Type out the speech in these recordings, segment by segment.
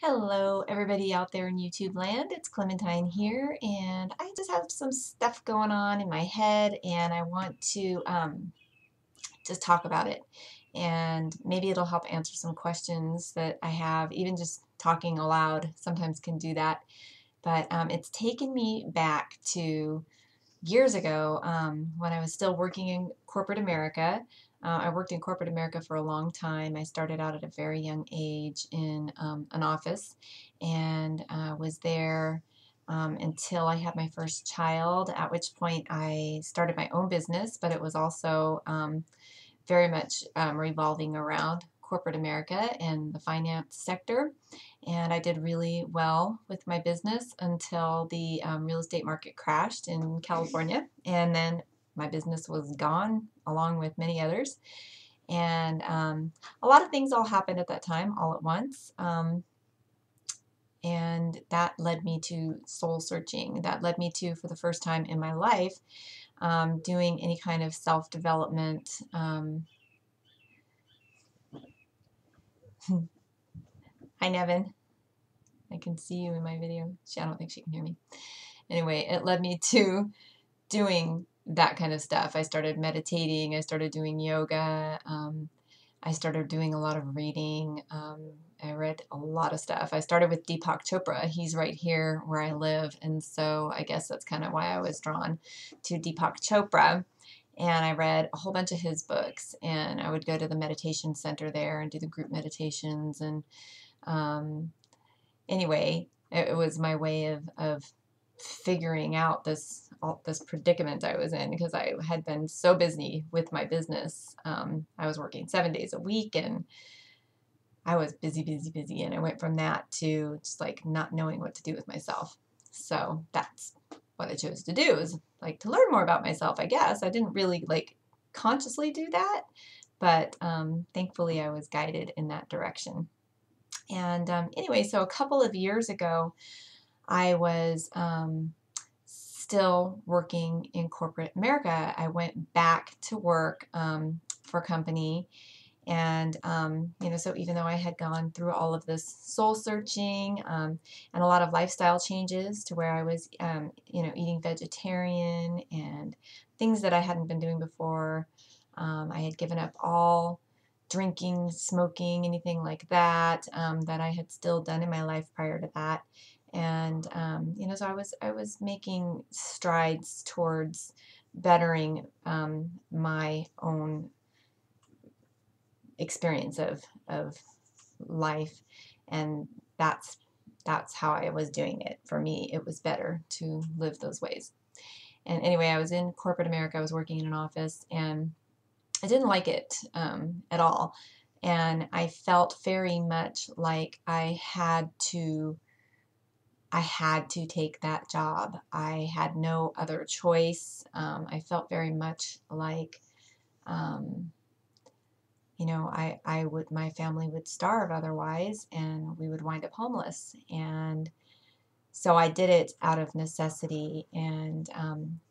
Hello, everybody out there in YouTube land. It's Clementine here, and I just have some stuff going on in my head, and I want to just talk about it. And maybe it'll help answer some questions that I have. Even just talking aloud sometimes can do that. But it's taken me back to years ago when I was still working in corporate America. I worked in corporate America for a long time. I started out at a very young age in an office and was there until I had my first child, at which point I started my own business, but it was also very much revolving around corporate America and the finance sector. And I did really well with my business until the real estate market crashed in California. And then my business was gone along with many others. And a lot of things all happened at that time all at once. And that led me to soul searching. That led me to, for the first time in my life, doing any kind of self-development. Hi, Nevin. I can see you in my video. I don't think she can hear me. Anyway, it led me to doing that kind of stuff. I started meditating. I started doing yoga. I started doing a lot of reading. I read a lot of stuff. I started with Deepak Chopra. He's right here where I live. And so I guess that's kind of why I was drawn to Deepak Chopra. And I read a whole bunch of his books. And I would go to the meditation center there and do the group meditations. And anyway, it was my way of figuring out this predicament I was in because I had been so busy with my business. I was working 7 days a week and I was busy, busy, busy. And I went from that to just like not knowing what to do with myself. So that's what I chose to do, is like to learn more about myself, I guess. I didn't really like consciously do that, but thankfully I was guided in that direction. And anyway, so a couple of years ago, I was still working in corporate America. I went back to work for a company. And, so even though I had gone through all of this soul searching and a lot of lifestyle changes to where I was, eating vegetarian and things that I hadn't been doing before, I had given up all drinking, smoking, anything like that, that I had still done in my life prior to that. And, so I was making strides towards bettering my own experience of life. And that's how I was doing it. For me, it was better to live those ways. And anyway, I was in corporate America. I was working in an office and I didn't like it at all. And I felt very much like I had to take that job. I had no other choice. I felt very much like, my family would starve otherwise, and we would wind up homeless. And so I did it out of necessity. And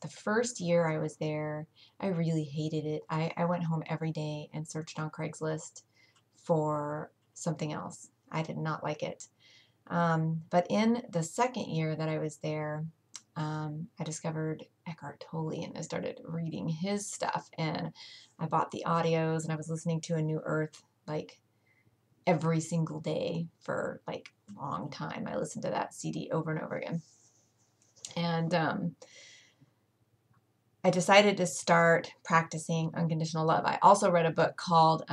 the first year I was there, I really hated it. I went home every day and searched on Craigslist for something else. I did not like it. But in the second year that I was there, I discovered Eckhart Tolle and I started reading his stuff. And I bought the audios and I was listening to A New Earth like every single day for like a long time. I listened to that CD over and over again. And I decided to start practicing unconditional love. I also read a book called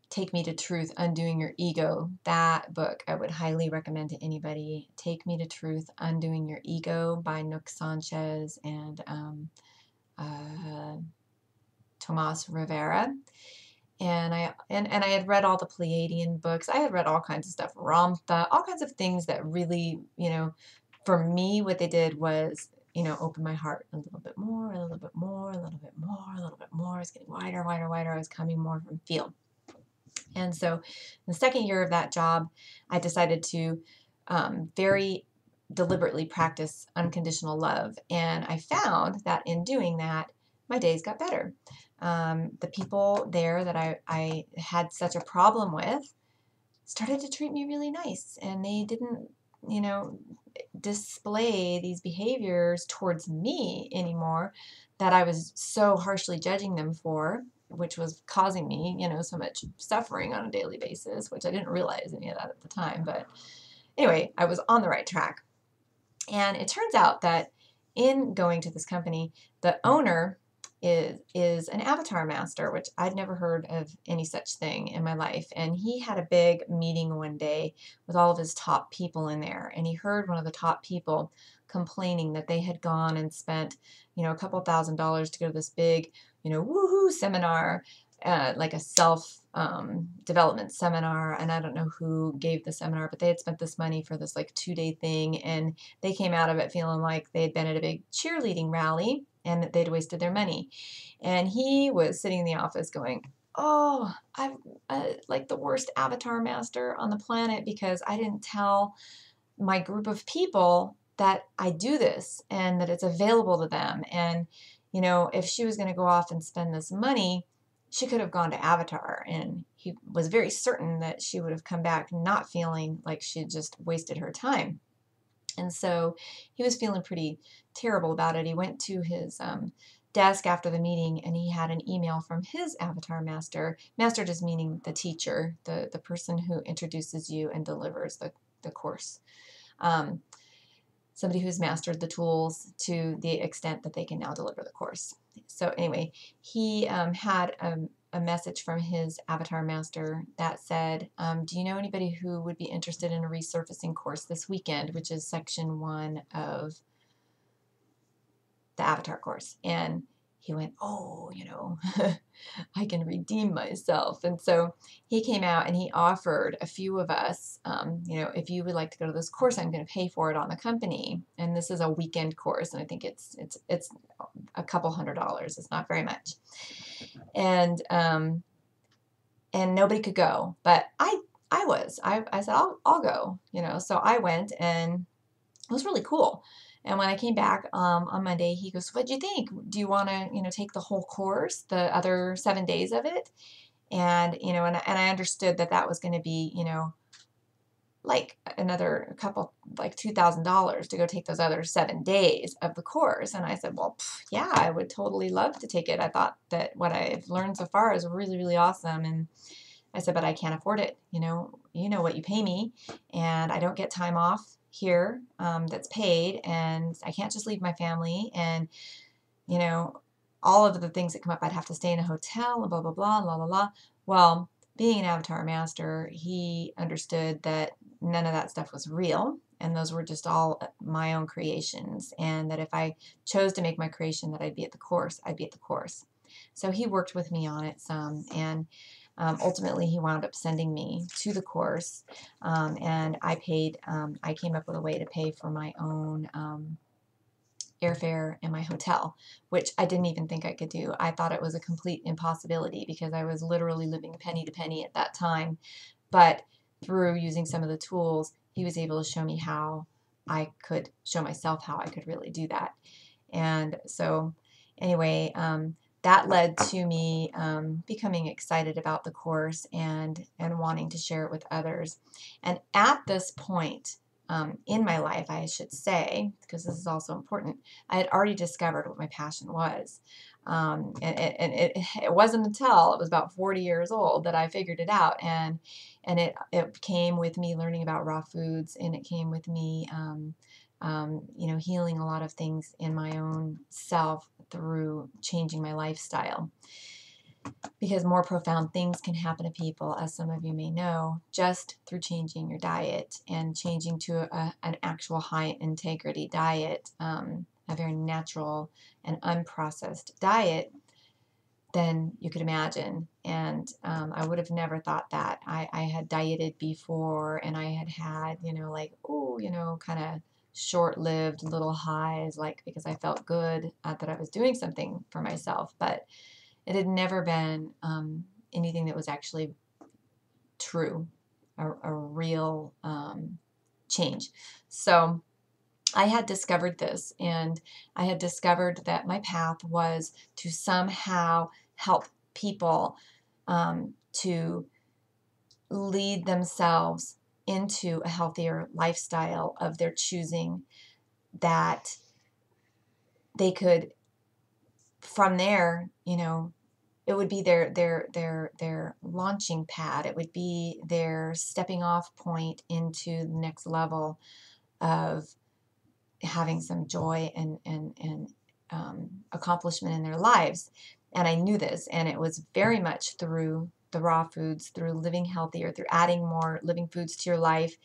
Take Me to Truth, Undoing Your Ego. That book I would highly recommend to anybody. Take Me to Truth, Undoing Your Ego by Nook Sanchez and Tomas Rivera. And I had read all the Pleiadian books. I had read all kinds of stuff, Ramtha, all kinds of things that really, for me, what they did was, open my heart a little bit more, a little bit more, a little bit more, a little bit more. I was getting wider, wider, wider. I was coming more from feel. And so the second year of that job, I decided to very deliberately practice unconditional love. And I found that in doing that, my days got better. The people there that I had such a problem with started to treat me really nice, and they didn't, you know, display these behaviors towards me anymore that I was so harshly judging them for, which was causing me, so much suffering on a daily basis, which I didn't realize any of that at the time. But anyway, I was on the right track. And it turns out that in going to this company, the owner is an avatar master, which I'd never heard of any such thing in my life. And he had a big meeting one day with all of his top people in there. And he heard one of the top people complaining that they had gone and spent, a couple $1,000s to go to this big, woohoo seminar, like a self development seminar. And I don't know who gave the seminar, but they had spent this money for this like 2-day thing. And they came out of it feeling like they had been at a big cheerleading rally and that they'd wasted their money. And he was sitting in the office going, "Oh, I'm like the worst avatar master on the planet because I didn't tell my group of people that I do this and that it's available to them. And, if she was going to go off and spend this money, she could have gone to Avatar." And he was very certain that she would have come back not feeling like she just wasted her time. And so he was feeling pretty terrible about it. He went to his desk after the meeting and he had an email from his avatar master. Master just meaning the teacher, the person who introduces you and delivers the course. Somebody who's mastered the tools to the extent that they can now deliver the course. So anyway, he had a message from his avatar master that said, "Do you know anybody who would be interested in a resurfacing course this weekend?" which is section 1 of the avatar course. And he went, "Oh, I can redeem myself." And so he came out and he offered a few of us, "If you would like to go to this course, I'm going to pay for it on the company." And this is a weekend course, and I think it's a couple $100s. It's not very much. And nobody could go, but I said, I'll go, So I went, and it was really cool. And when I came back on Monday, he goes, "What'd you think? Do you want to, take the whole course, the other 7 days of it?" And, and I understood that was going to be, like another couple, like $2,000 to go take those other 7 days of the course. And I said, "Well, yeah, I would totally love to take it. I thought that what I've learned so far is really, really awesome." And I said, "But I can't afford it. You know what you pay me, and I don't get time off here that's paid, and I can't just leave my family, and you know all of the things that come up. I'd have to stay in a hotel and blah blah blah, blah blah blah." Well, being an avatar master, he understood that none of that stuff was real, and those were just all my own creations, and that if I chose to make my creation, that I'd be at the course, I'd be at the course. So he worked with me on it some, and ultimately, he wound up sending me to the course, and I came up with a way to pay for my own airfare and my hotel, which I didn't even think I could do. I thought it was a complete impossibility because I was literally living penny to penny at that time. But through using some of the tools, he was able to show me how I could show myself how I could really do that. And so, anyway, that led to me becoming excited about the course and wanting to share it with others. And at this point in my life, I should say, because this is also important, I had already discovered what my passion was. It wasn't until it was about 40 years old that I figured it out. And it came with me learning about raw foods, and it came with me healing a lot of things in my own self through changing my lifestyle. Because more profound things can happen to people, as some of you may know, just through changing your diet and changing to an actual high integrity diet, a very natural and unprocessed diet than you could imagine. And I would have never thought that. I had dieted before, and I had, kind of short-lived little highs, like because I felt good that I was doing something for myself, but it had never been anything that was actually true, a real change. So I had discovered this, and I had discovered that my path was to somehow help people to lead themselves into a healthier lifestyle of their choosing, that they could, from there, it would be their launching pad. It would be their stepping off point into the next level of having some joy and accomplishment in their lives. And I knew this, and it was very much through the raw foods, through living healthier, through adding more living foods to your life,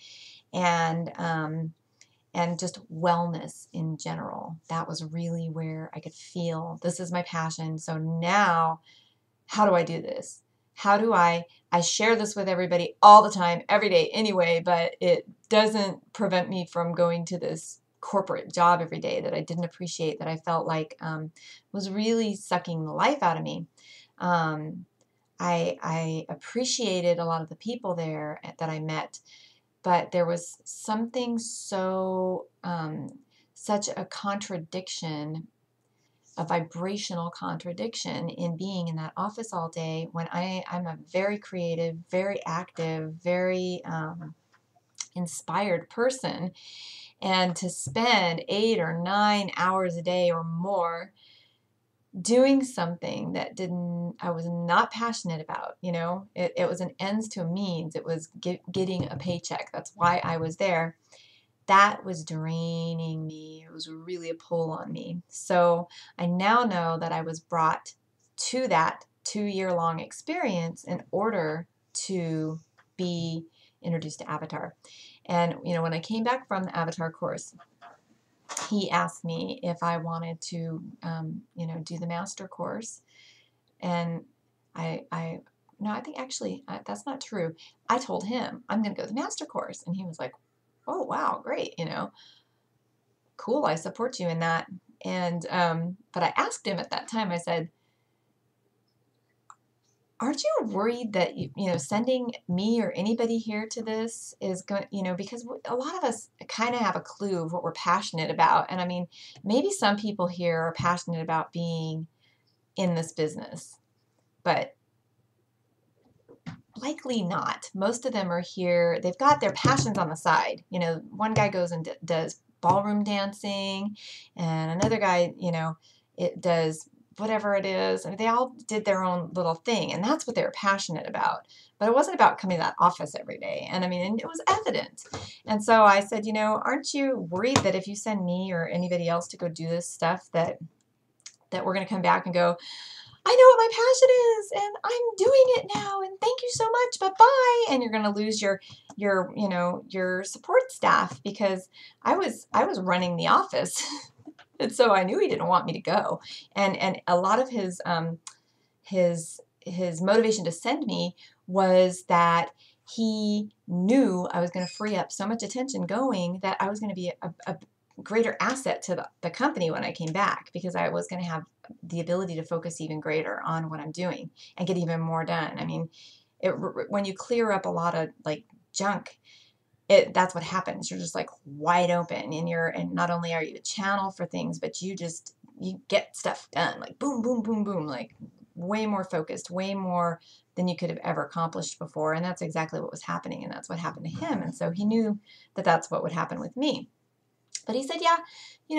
and just wellness in general. That was really where I could feel this is my passion. So now, how do I do this? How do I share this with everybody all the time, every day anyway, but it doesn't prevent me from going to this corporate job every day that I didn't appreciate, that I felt like was really sucking the life out of me. I appreciated a lot of the people there that I met, but there was something such a contradiction, a vibrational contradiction in being in that office all day when I'm a very creative, very active, very inspired person. And to spend 8 or 9 hours a day or more doing something that I was not passionate about, it was an ends to a means. It was getting a paycheck. That's why I was there. That was draining me. It was really a pull on me. So I now know that I was brought to that 2-year-long experience in order to be introduced to Avatar. And, when I came back from the Avatar course, he asked me if I wanted to, do the master course. And no, I think actually that's not true. I told him I'm going to go to the master course. And he was like, oh, wow, great. Cool. I support you in that. And, but I asked him at that time, I said, aren't you worried that, sending me or anybody here to this is going, because a lot of us kind of have a clue of what we're passionate about. And I mean, maybe some people here are passionate about being in this business, but likely not. Most of them are here. They've got their passions on the side. One guy goes and does ballroom dancing, and another guy, it does whatever it is. I mean, they all did their own little thing, and that's what they were passionate about. But it wasn't about coming to that office every day. And I mean, and it was evident. And so I said, aren't you worried that if you send me or anybody else to go do this stuff, that we're going to come back and go, I know what my passion is, and I'm doing it now, and thank you so much, bye-bye. And you're going to lose your support staff, because I was running the office. And so I knew he didn't want me to go. And a lot of his motivation to send me was that he knew I was going to free up so much attention going, that I was going to be a greater asset to the company when I came back, because I was going to have the ability to focus even greater on what I'm doing and get even more done. I mean, when you clear up a lot of like junk, that's what happens. You're just like wide open, and not only are you a channel for things, but you get stuff done, like boom, boom, boom, boom, like way more focused, way more than you could have ever accomplished before. And that's exactly what was happening. And that's what happened to him. And so he knew that that's what would happen with me. But he said, yeah,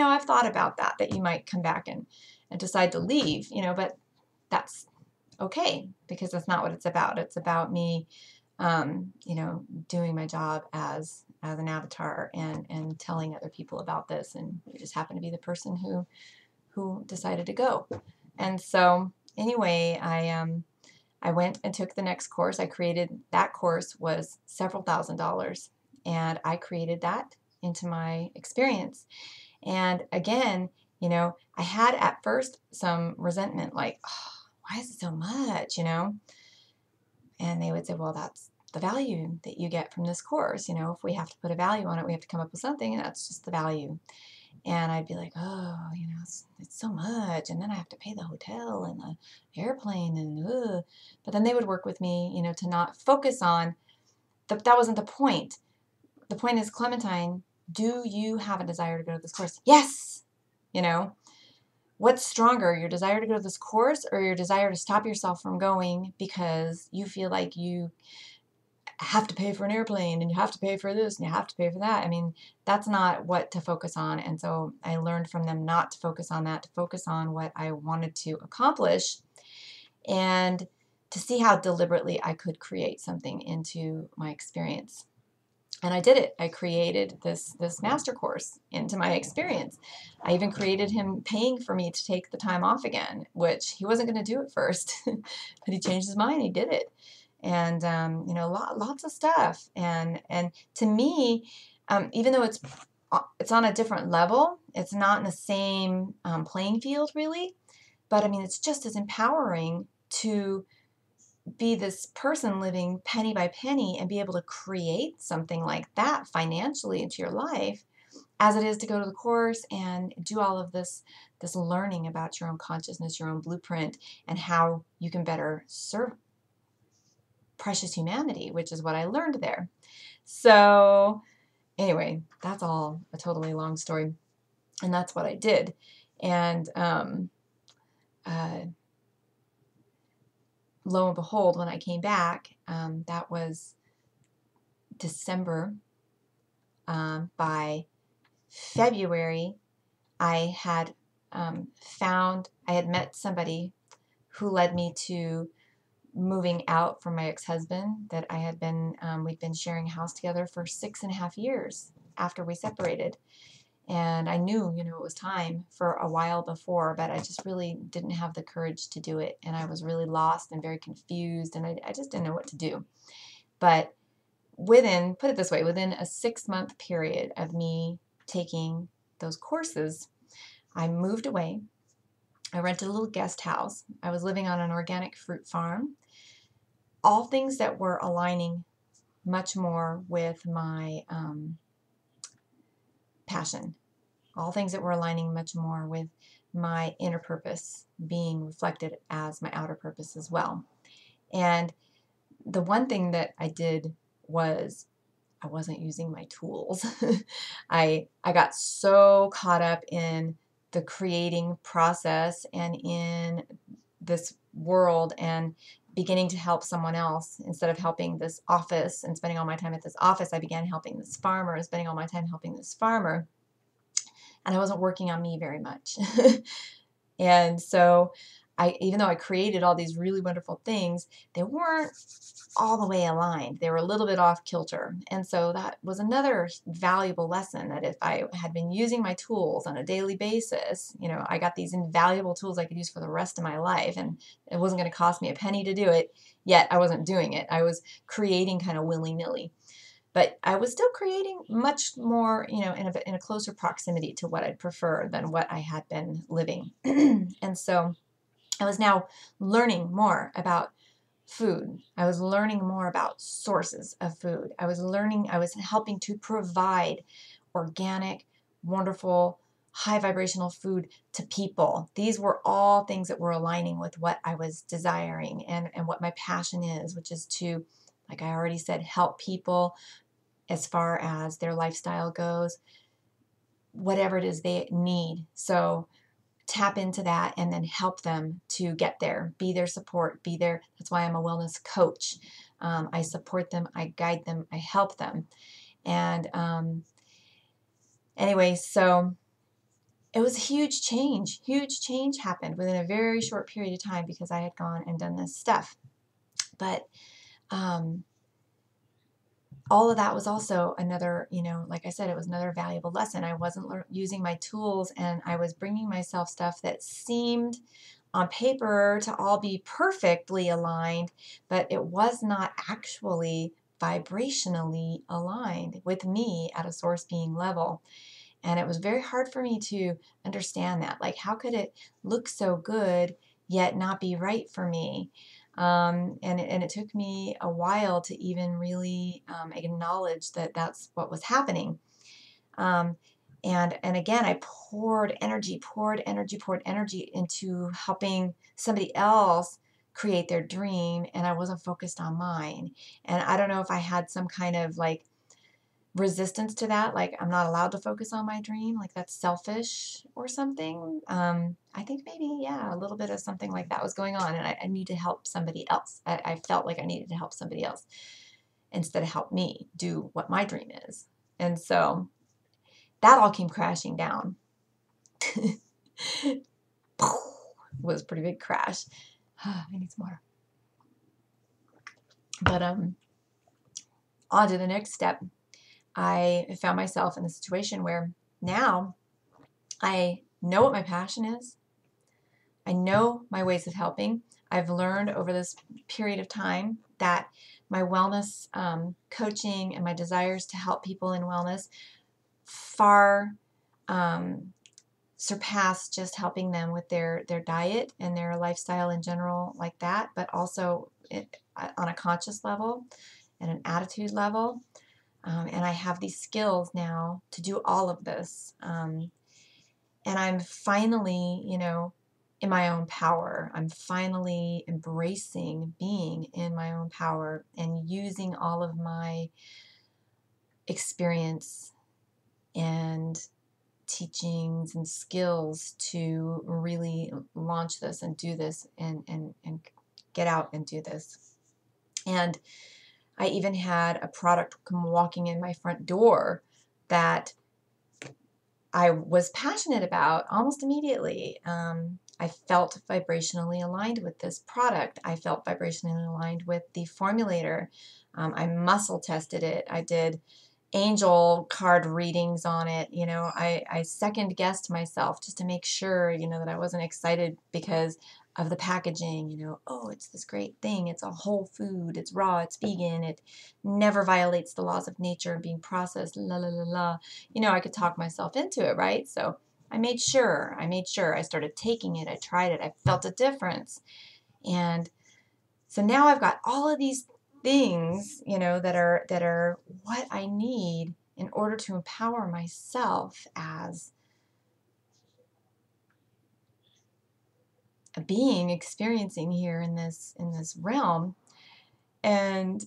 I've thought about that you might come back and decide to leave, but that's okay, because that's not what it's about. It's about me, doing my job as an avatar and telling other people about this. And you just happen to be the person who decided to go. And so anyway, I went and took the next course. That course was several $1,000s, and I created that into my experience. And again, I had at first some resentment, like, oh, why is it so much, And they would say, well, that's the value that you get from this course. If we have to put a value on it, we have to come up with something, and that's just the value. And I'd be like, oh, it's so much. And then I have to pay the hotel and the airplane and, but then they would work with me, to not focus on that wasn't the point. The point is, Clementine, do you have a desire to go to this course? Yes. What's stronger, your desire to go to this course or your desire to stop yourself from going because you feel like you have to pay for an airplane and you have to pay for this and you have to pay for that. I mean, that's not what to focus on. And so I learned from them not to focus on that, to focus on what I wanted to accomplish and to see how deliberately I could create something into my experience. And I did it. I created this master course into my experience. I even created him paying for me to take the time off again, which he wasn't going to do at first, but he changed his mind. He did it, and you know, lots of stuff. And to me, even though it's on a different level, it's not in the same playing field really. But I mean, it's just as empowering to be this person living penny by penny and be able to create something like that financially into your life as it is to go to the course and do all of this learning about your own consciousness, your own blueprint, and how you can better serve precious humanity, which is what I learned there. So anyway, that's all a totally long story, and that's what I did. And uh, lo and behold, when I came back, that was December. By February, I had I had met somebody who led me to moving out from my ex-husband that I had been, we'd been sharing a house together for 6.5 years after we separated. And I knew, you know, it was time for a while before, but I just really didn't have the courage to do it. And I was really lost and very confused, and I just didn't know what to do. But put it this way, within a 6-month period of me taking those courses, I moved away. I rented a little guest house. I was living on an organic fruit farm. All things that were aligning much more with my passion. All things that were aligning much more with my inner purpose being reflected as my outer purpose as well. And the one thing that I did was I wasn't using my tools. I got so caught up in the creating process and in this world and beginning to help someone else instead of helping this office and spending all my time at this office. I began helping this farmer and spending all my time helping this farmer, and I wasn't working on me very much. And so even though I created all these really wonderful things, they weren't all the way aligned. They were a little bit off kilter. And so that was another valuable lesson, that if I had been using my tools on a daily basis, you know, I got these invaluable tools I could use for the rest of my life, and it wasn't going to cost me a penny to do it, yet I wasn't doing it. I was creating kind of willy-nilly. But I was still creating much more, you know, in a closer proximity to what I'd prefer than what I had been living. And so I was now learning more about food. I was learning more about sources of food. I was helping to provide organic, wonderful, high vibrational food to people. These were all things that were aligning with what I was desiring and what my passion is, which is to, like I already said, help people as far as their lifestyle goes, whatever it is they need. So tap into that and then help them to get there, be their support, be there. That's why I'm a wellness coach. I support them, I guide them, I help them. And anyway, so it was a huge change. Huge change happened within a very short period of time because I had gone and done this stuff. But all of that was also another, you know, like I said, it was another valuable lesson. I wasn't using my tools, and I was bringing myself stuff that seemed on paper to all be perfectly aligned, but it was not actually vibrationally aligned with me at a source being level. And it was very hard for me to understand that. Like, how could it look so good yet not be right for me? And it took me a while to even really acknowledge that that's what was happening. And again, I poured energy into helping somebody else create their dream, and I wasn't focused on mine. And I don't know if I had some kind of like resistance to that, like I'm not allowed to focus on my dream, like that's selfish or something. I think maybe, yeah, a little bit of something like that was going on, and I need to help somebody else. I felt like I needed to help somebody else. instead of help me do what my dream is. And so that all came crashing down. Was a pretty big crash. I need some water. But on to the next step. I found myself in a situation where now I know what my passion is. I know my ways of helping. I've learned over this period of time that my wellness coaching and my desires to help people in wellness far surpass just helping them with their diet and their lifestyle in general like that, but also on a conscious level and an attitude level. And I have these skills now to do all of this. And I'm finally, in my own power. I'm finally embracing being in my own power and using all of my experience and teachings and skills to really launch this and do this and get out and do this. And I even had a product come walking in my front door that I was passionate about almost immediately. I felt vibrationally aligned with this product. I felt vibrationally aligned with the formulator. I muscle tested it. I did angel card readings on it. I second guessed myself just to make sure, that I wasn't excited because of the packaging, oh, it's this great thing. It's a whole food. It's raw. It's vegan. It never violates the laws of nature being processed. La, la, la, la. I could talk myself into it, right? So I made sure. I started taking it. I tried it. I felt a difference. And so now I've got all of these things, that are what I need in order to empower myself as a being experiencing here in this realm. And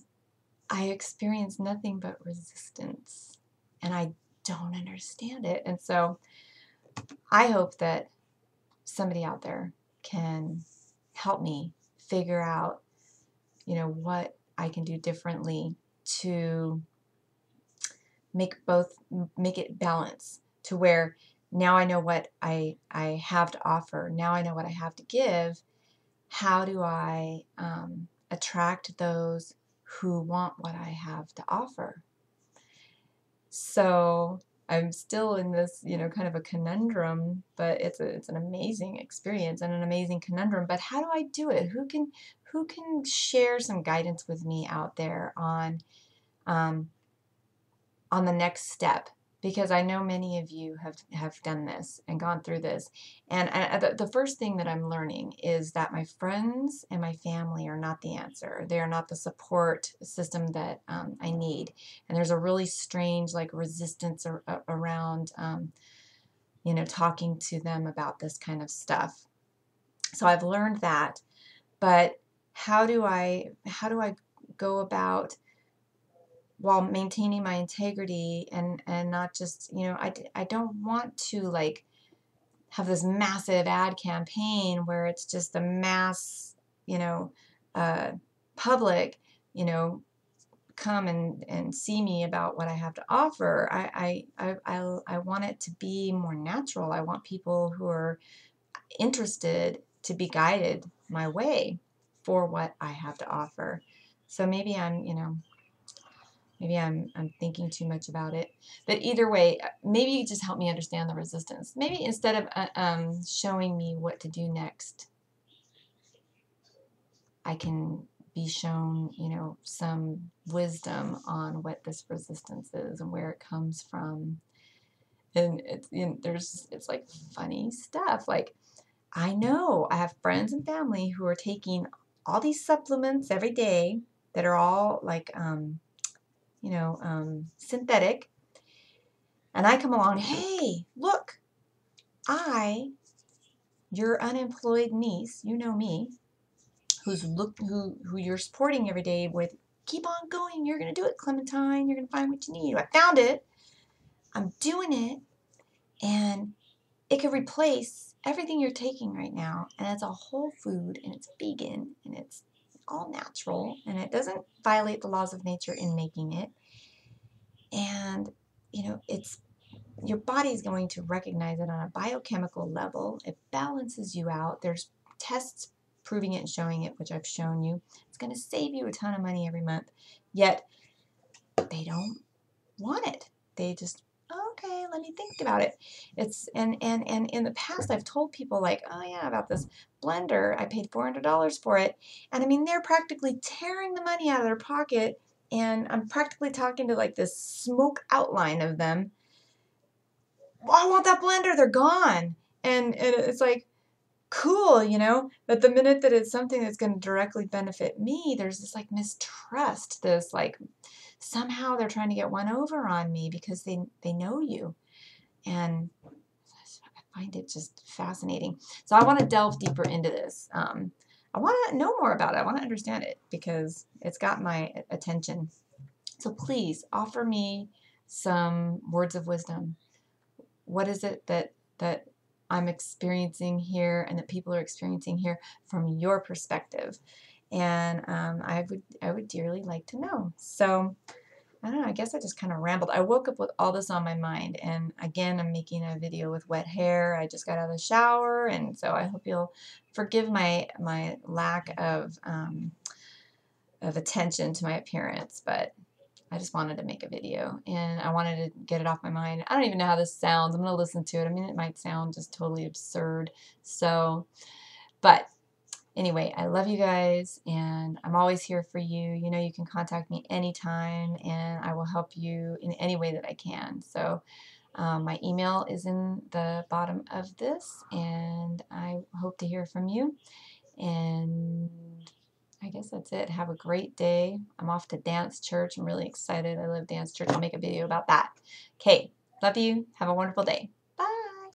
I experience nothing but resistance, and I don't understand it. And so I hope that somebody out there can help me figure out, what I can do differently to make it balance, to where now I know what I have to offer. Now I know what I have to give. How do I attract those who want what I have to offer? So I'm still in this, kind of a conundrum, but it's an amazing experience and an amazing conundrum. But how do I do it? Who can share some guidance with me out there um, on the next step? Because I know many of you have done this and gone through this. And the first thing that I'm learning is that my friends and my family are not the answer. They are not the support system that I need. And there's a really strange resistance around, talking to them about this kind of stuff. So I've learned that. But how do I go about, while maintaining my integrity and not just, I don't want to have this massive ad campaign where it's just a mass, uh, public, come and see me about what I have to offer. I want it to be more natural. I want people who are interested to be guided my way for what I have to offer. So maybe I'm thinking too much about it. But either way, maybe you just help me understand the resistance. Maybe instead of showing me what to do next, I can be shown, some wisdom on what this resistance is and where it comes from. And it's like funny stuff. Like, I know I have friends and family who are taking all these supplements every day that are all synthetic. And I come along, hey, look, your unemployed niece, you know me, who you're supporting every day with, keep on going, you're going to do it, Clementine, you're going to find what you need. I found it, I'm doing it, and it could replace everything you're taking right now, and it's a whole food, and it's vegan, and it's all natural, and it doesn't violate the laws of nature in making it. And, you know, it's your body is going to recognize it on a biochemical level. It balances you out. There's tests proving it and showing it, which I've shown you. It's going to save you a ton of money every month. Yet they don't want it. They just, okay, let me think about it. It's and in the past I've told people like, oh yeah, about this blender. I paid $400 for it. And I mean, they're practically tearing the money out of their pocket, and I'm practically talking to like this smoke outline of them. Well, I want that blender, they're gone. And it's like, cool, you know, but the minute that it's something that's going to directly benefit me, there's this like mistrust, this like somehow they're trying to get one over on me because they know you. And I find it just fascinating. So I want to delve deeper into this. I want to know more about it. I want to understand it because it's got my attention. So please offer me some words of wisdom. What is it that I'm experiencing here and that people are experiencing here from your perspective? And I would dearly like to know. So I don't know, I guess I just kind of rambled. I woke up with all this on my mind, and again, I'm making a video with wet hair. I just got out of the shower, and so I hope you'll forgive my lack of attention to my appearance, but I just wanted to make a video, and I wanted to get it off my mind. I don't even know how this sounds. I'm going to listen to it. I mean, it might sound just totally absurd. So, but anyway, I love you guys, and I'm always here for you. You know, you can contact me anytime, and I will help you in any way that I can. So my email is in the bottom of this, and I hope to hear from you. And I guess that's it. Have a great day. I'm off to dance church. I'm really excited. I love dance church. I'll make a video about that. Okay, love you. Have a wonderful day.